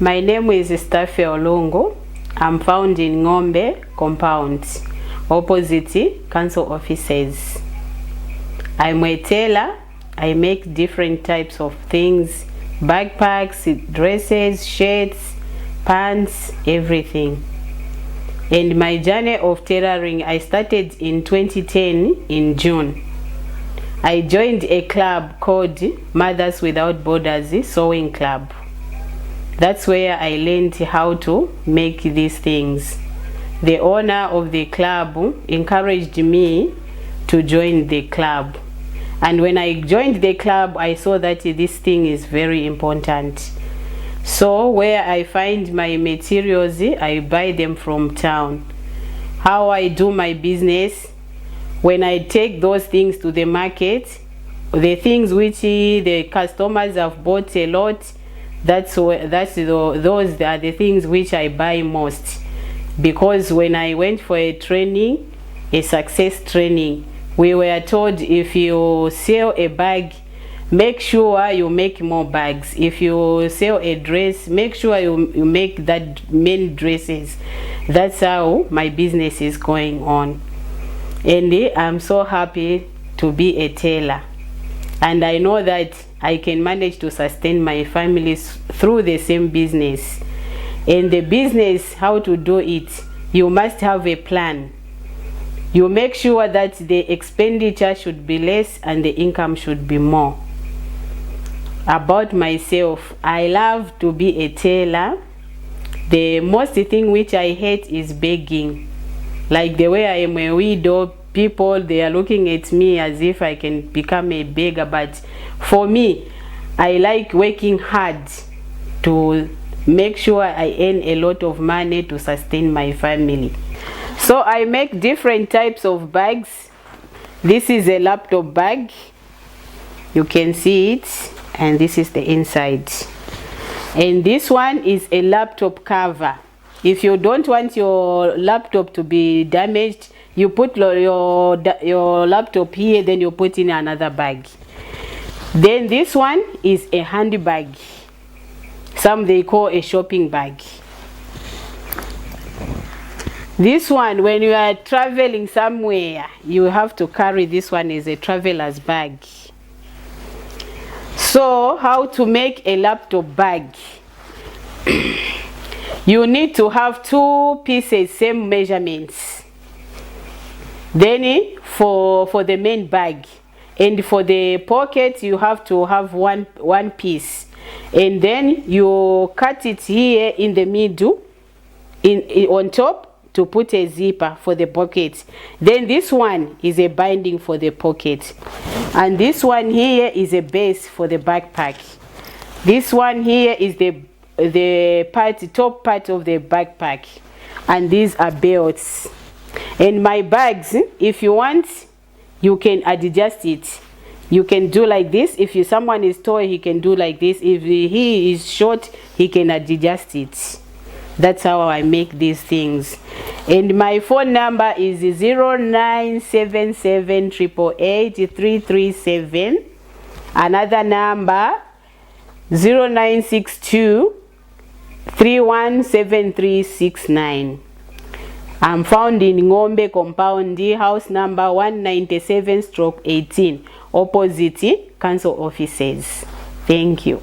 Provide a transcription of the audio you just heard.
My name is Staphel Lungu. I'm found in Ngombe compound, opposite council offices. I'm a tailor. I make different types of things, backpacks, dresses, shirts, pants, everything. And my journey of tailoring, I started in 2010 in June. I joined a club called Mothers Without Borders Sewing Club. That's where I learned how to make these things. The owner of the club encouraged me to join the club. And when I joined the club, I saw that this thing is very important. So where I find my materials, I buy them from town. How I do my business, when I take those things to the market, the things which the customers have bought a lot, those are the things which I buy most. Because when I went for a training, a success training, we were told if you sell a bag, make sure you make more bags. If you sell a dress, make sure you make that many dresses. That's how my business is going on. And I'm so happy to be a tailor. And I know that I can manage to sustain my families through the same business. And the business, how to do it, you must have a plan. You make sure that the expenditure should be less and the income should be more. About myself, I love to be a tailor. The most thing which I hate is begging. Like the way I am a widow, people, they are looking at me as if I can become a beggar. But for me, I like working hard to make sure I earn a lot of money to sustain my family. So I make different types of bags. This is a laptop bag. You can see it. And this is the inside. And this one is a laptop cover. If you don't want your laptop to be damaged, you put your laptop here, then you put in another bag. Then this one is a handbag. Some they call a shopping bag. This one, when you are traveling somewhere, you have to carry this one as a traveler's bag. So, how to make a laptop bag? You need to have two pieces, same measurements. Then for the main bag, and for the pocket, you have to have one piece. And then you cut it here in the middle, on top, to put a zipper for the pocket. Then this one is a binding for the pocket. And this one here is a base for the backpack. This one here is the top part of the backpack. And these are belts. And my bags, if you want, you can adjust it. You can do like this. If someone is tall, he can do like this. If he is short, he can adjust it. That's how I make these things. And my phone number is 0977 888 337. Another number 0962 317369. I'm found in Ngombe compound, house number 197/18, opposite council offices. Thank you.